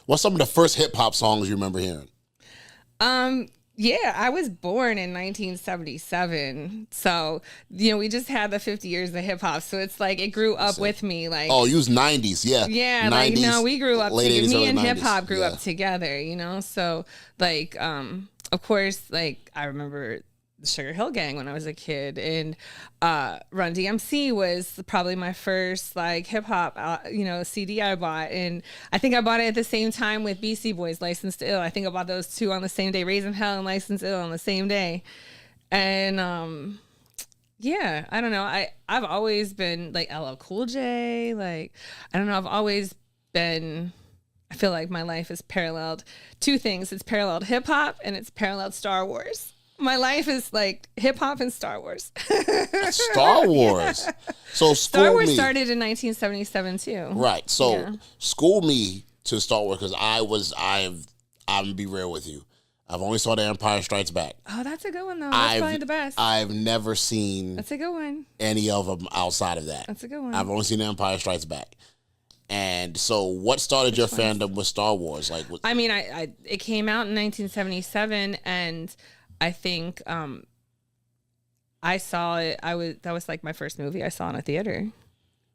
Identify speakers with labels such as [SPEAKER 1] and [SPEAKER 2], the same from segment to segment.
[SPEAKER 1] What's some of the first hip hop songs you remember hearing?
[SPEAKER 2] Yeah, I was born in 1977. So, we just had the 50 years of hip hop. So it's like it grew up with me. Like,
[SPEAKER 1] oh, you was 90s, yeah.
[SPEAKER 2] Yeah,
[SPEAKER 1] 90s,
[SPEAKER 2] no, we grew up
[SPEAKER 1] late
[SPEAKER 2] together.
[SPEAKER 1] 80s,
[SPEAKER 2] Me
[SPEAKER 1] early
[SPEAKER 2] and
[SPEAKER 1] 90s.
[SPEAKER 2] hip hop grew up together, So, like, of course, like, I remember the Sugar Hill Gang when I was a kid, and Run DMC was probably my first like hip hop, CD I bought, and I think I bought it at the same time with BC Boys, Licensed to Ill. I think I bought those two on the same day, Raising Hell and Licensed to Ill on the same day, and yeah, I don't know. I've always been like LL Cool J, like I don't know. I've always been. I feel like my life is paralleled two things. It's paralleled hip hop and it's paralleled Star Wars. My life is like hip hop and Star Wars.
[SPEAKER 1] Star Wars.
[SPEAKER 2] Yeah.
[SPEAKER 1] So
[SPEAKER 2] Star Wars started in 1977 too.
[SPEAKER 1] Right. So school me to Star Wars because I'm gonna be real with you. I've only saw The Empire Strikes Back.
[SPEAKER 2] Oh, that's a good one though. That's probably the best.
[SPEAKER 1] I've never seen.
[SPEAKER 2] That's a good one.
[SPEAKER 1] Any of them outside of that.
[SPEAKER 2] That's a good one.
[SPEAKER 1] I've only seen The Empire Strikes Back. And so, what started your fandom with Star Wars? Like,
[SPEAKER 2] I mean, it came out in 1977, and I think I saw it. That was like my first movie I saw in a theater.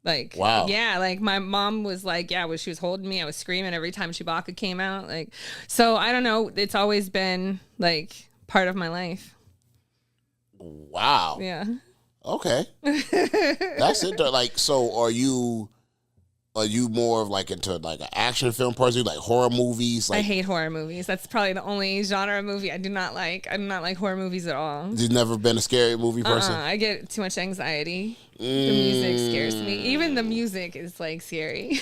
[SPEAKER 2] Like,
[SPEAKER 1] wow.
[SPEAKER 2] Yeah, like my mom was like, she was holding me. I was screaming every time Chewbacca came out. Like, so I don't know. It's always been like part of my life.
[SPEAKER 1] Wow.
[SPEAKER 2] Yeah.
[SPEAKER 1] Okay. That's it. Like, so are you more of like into like an action film person, like horror movies? Like,
[SPEAKER 2] I hate horror movies. That's probably the only genre of movie I do not like. I do not like horror movies at all.
[SPEAKER 1] You've never been a scary movie person?
[SPEAKER 2] I get too much anxiety. The music scares me. Even the music is like scary.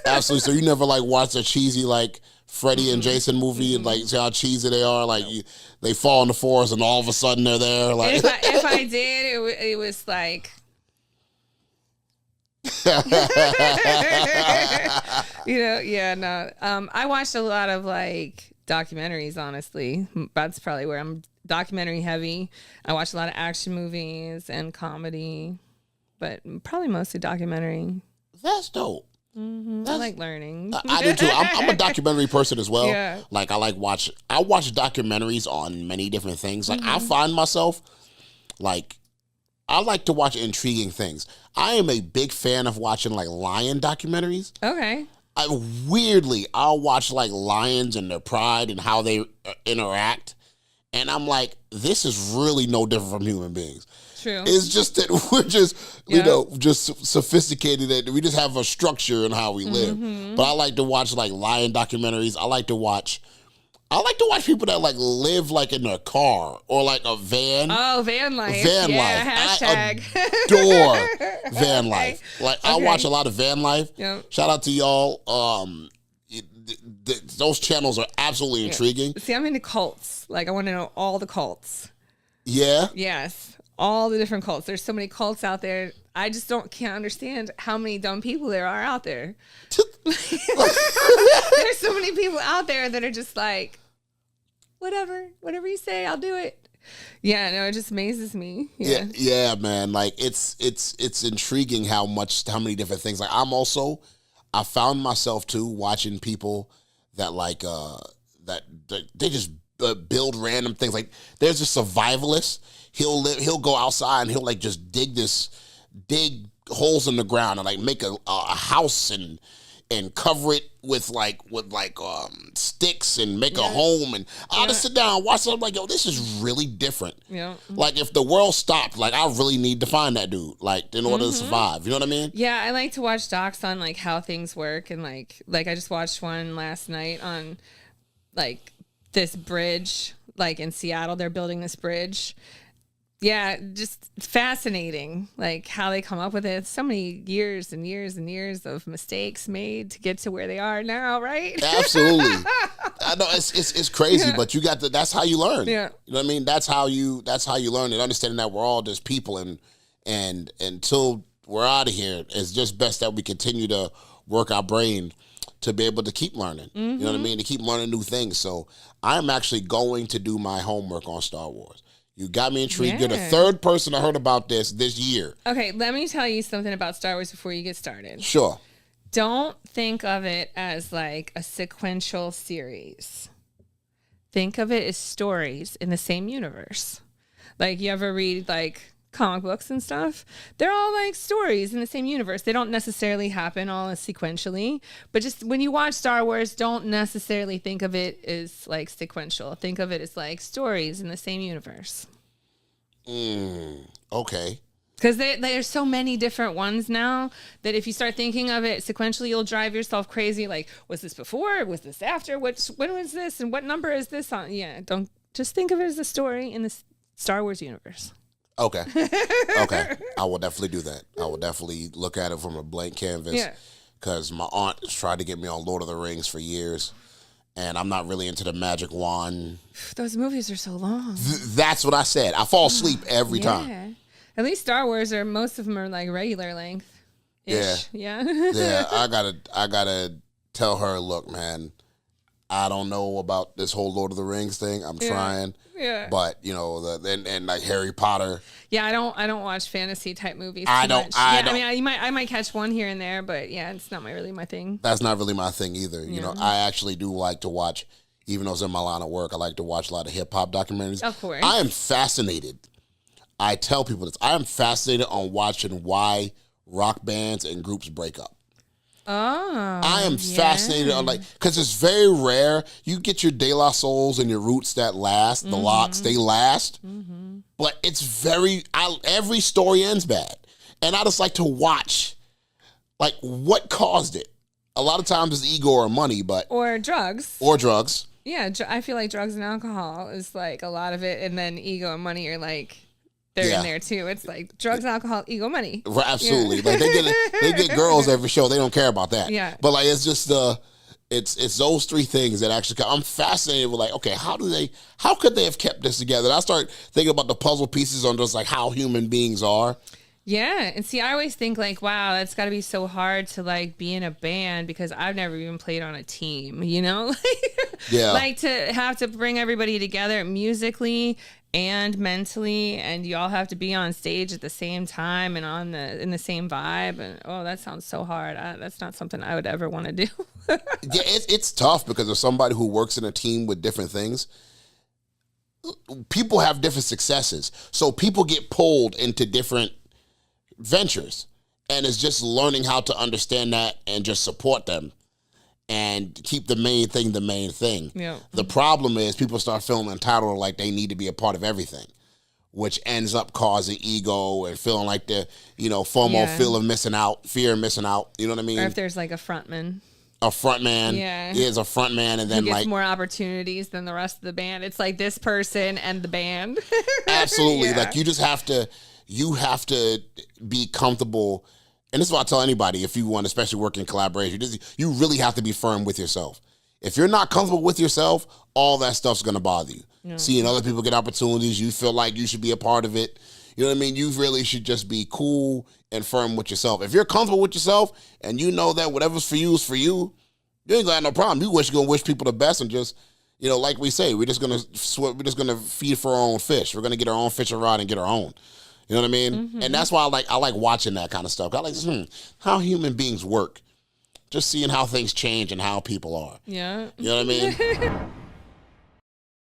[SPEAKER 1] Absolutely. So you never like watched a cheesy like Freddy and Jason movie and like see how cheesy they are? Like they fall in the forest and all of a sudden they're there. Like
[SPEAKER 2] if I did, it was like. I watched a lot of like documentaries, honestly. That's probably where I'm documentary heavy. I watch a lot of action movies and comedy, but probably mostly documentary.
[SPEAKER 1] That's dope.
[SPEAKER 2] Mm-hmm. I like learning.
[SPEAKER 1] I do too. I'm a documentary person as well.
[SPEAKER 2] Yeah.
[SPEAKER 1] Like I watch documentaries on many different things. Like I find myself like I like to watch intriguing things. I am a big fan of watching like lion documentaries.
[SPEAKER 2] Okay.
[SPEAKER 1] I'll watch like lions and their pride and how they interact. And I'm like, this is really no different from human beings.
[SPEAKER 2] True.
[SPEAKER 1] It's just that we're just, just sophisticated. That we just have a structure in how we live. Mm-hmm. But I like to watch like lion documentaries. I like to watch people that like live like in their car or like a van.
[SPEAKER 2] Oh, van life.
[SPEAKER 1] Van life.
[SPEAKER 2] Hashtag.
[SPEAKER 1] I adore van life. Like I watch a lot of van life.
[SPEAKER 2] Yep.
[SPEAKER 1] Shout out to y'all. Those channels are absolutely intriguing.
[SPEAKER 2] See, I'm into cults. Like I want to know all the cults.
[SPEAKER 1] Yeah.
[SPEAKER 2] Yes. All the different cults. There's so many cults out there. I just can't understand how many dumb people there are out there. There's so many people out there that are just like, whatever you say, I'll do it. Yeah, no, it just amazes me.
[SPEAKER 1] Yeah, man. Like it's intriguing how many different things. Like I found myself too watching people that like that they just build random things. Like there's a survivalist. He'll go outside and he'll like just dig holes in the ground and like make a house and cover it with sticks and make a home. And I'll just sit down and watch it. I'm like, yo, this is really different. Yeah. Like if the world stopped, like I really need to find that dude, like in order to survive. You know what I mean?
[SPEAKER 2] Yeah, I like to watch docs on like how things work and like I just watched one last night on like this bridge, like in Seattle, they're building this bridge. Yeah, just fascinating, like how they come up with it. So many years and years and years of mistakes made to get to where they are now, right?
[SPEAKER 1] Absolutely. I know it's crazy, but you got that's how you learn.
[SPEAKER 2] Yeah.
[SPEAKER 1] You know what I mean? That's how you learn, and understanding that we're all just people, and until we're out of here, it's just best that we continue to work our brain to be able to keep learning. You know what I mean? To keep learning new things. So I'm actually going to do my homework on Star Wars. You got me intrigued.
[SPEAKER 2] Yeah.
[SPEAKER 1] You're the third person I heard about this year.
[SPEAKER 2] Okay, let me tell you something about Star Wars before you get started.
[SPEAKER 1] Sure.
[SPEAKER 2] Don't think of it as like a sequential series. Think of it as stories in the same universe. Like, you ever read like comic books and stuff? They're all like stories in the same universe. They don't necessarily happen all sequentially, but just when you watch Star Wars, don't necessarily think of it as like sequential. Think of it as like stories in the same universe.
[SPEAKER 1] Okay.
[SPEAKER 2] Because there's so many different ones now that if you start thinking of it sequentially, you'll drive yourself crazy. Like, was this before? Was this after? When was this? And what number is this on? Yeah, don't just think of it as a story in the Star Wars universe.
[SPEAKER 1] Okay. Okay. I will definitely do that. I will definitely look at it from a blank canvas.
[SPEAKER 2] Yeah.
[SPEAKER 1] Because my aunt has tried to get me on Lord of the Rings for years. And I'm not really into the magic wand.
[SPEAKER 2] Those movies are so long.
[SPEAKER 1] That's what I said. I fall asleep every time.
[SPEAKER 2] At least Star Wars most of them are like regular length. Yeah.
[SPEAKER 1] Yeah. I gotta tell her, look, man, I don't know about this whole Lord of the Rings thing. I'm trying. Yeah. But you know, and like Harry Potter.
[SPEAKER 2] Yeah, I don't watch fantasy type movies.
[SPEAKER 1] I don't.
[SPEAKER 2] I mean, I might catch one here and there, but yeah, it's not really my thing.
[SPEAKER 1] That's not really my thing either. You know, I actually do like to watch, even though it's in my line of work, I like to watch a lot of hip hop documentaries.
[SPEAKER 2] Of course.
[SPEAKER 1] I am fascinated. I tell people this. I am fascinated on watching why rock bands and groups break up.
[SPEAKER 2] Oh,
[SPEAKER 1] I am fascinated on because it's very rare. You get your De La Souls and your Roots that last, the Locks, they last. Mm-hmm. But it's every story ends bad. And I just like to watch, like, what caused it. A lot of times it's ego or money,
[SPEAKER 2] or drugs. Yeah, I feel like drugs and alcohol is like a lot of it. And then ego and money are like, they're in there too. It's like drugs, alcohol, ego, money.
[SPEAKER 1] Right, absolutely. Yeah. Like they get girls every show. They don't care about that.
[SPEAKER 2] Yeah.
[SPEAKER 1] But like it's just it's those three things that actually I'm fascinated with. Like, okay, how could they have kept this together? And I start thinking about the puzzle pieces on just like how human beings are.
[SPEAKER 2] Yeah, and see, I always think like, wow, that's got to be so hard to like be in a band because I've never even played on a team, you know?
[SPEAKER 1] Yeah.
[SPEAKER 2] Like to have to bring everybody together musically and mentally, and you all have to be on stage at the same time and in the same vibe, and that sounds so hard. That's not something I would ever want to do.
[SPEAKER 1] Yeah, it's tough because of somebody who works in a team with different things. People have different successes, so people get pulled into different ventures, and it's just learning how to understand that and just support them and keep the main thing.
[SPEAKER 2] Yeah.
[SPEAKER 1] The problem is people start feeling entitled, like they need to be a part of everything, which ends up causing ego and feeling like the, FOMO, fear of missing out. You know what I mean?
[SPEAKER 2] Or if there's like a frontman.
[SPEAKER 1] A frontman is a frontman, and then
[SPEAKER 2] he gets
[SPEAKER 1] like
[SPEAKER 2] more opportunities than the rest of the band. It's like this person and the band.
[SPEAKER 1] Absolutely. Like you have to be comfortable. And this is what I tell anybody, if you want, especially work in collaboration, you really have to be firm with yourself. If you're not comfortable with yourself, all that stuff's going to bother you. Yeah. Seeing other people get opportunities, you feel like you should be a part of it. You know what I mean? You really should just be cool and firm with yourself. If you're comfortable with yourself and you know that whatever's for you is for you, you ain't gonna have no problem. You're gonna wish people the best and just, like we say, we're just gonna feed for our own fish. We're gonna get our own fishing rod and get our own. You know what I mean? Mm-hmm. And that's why I like watching that kind of stuff. I like how human beings work. Just seeing how things change and how people are.
[SPEAKER 2] Yeah.
[SPEAKER 1] You know what I mean?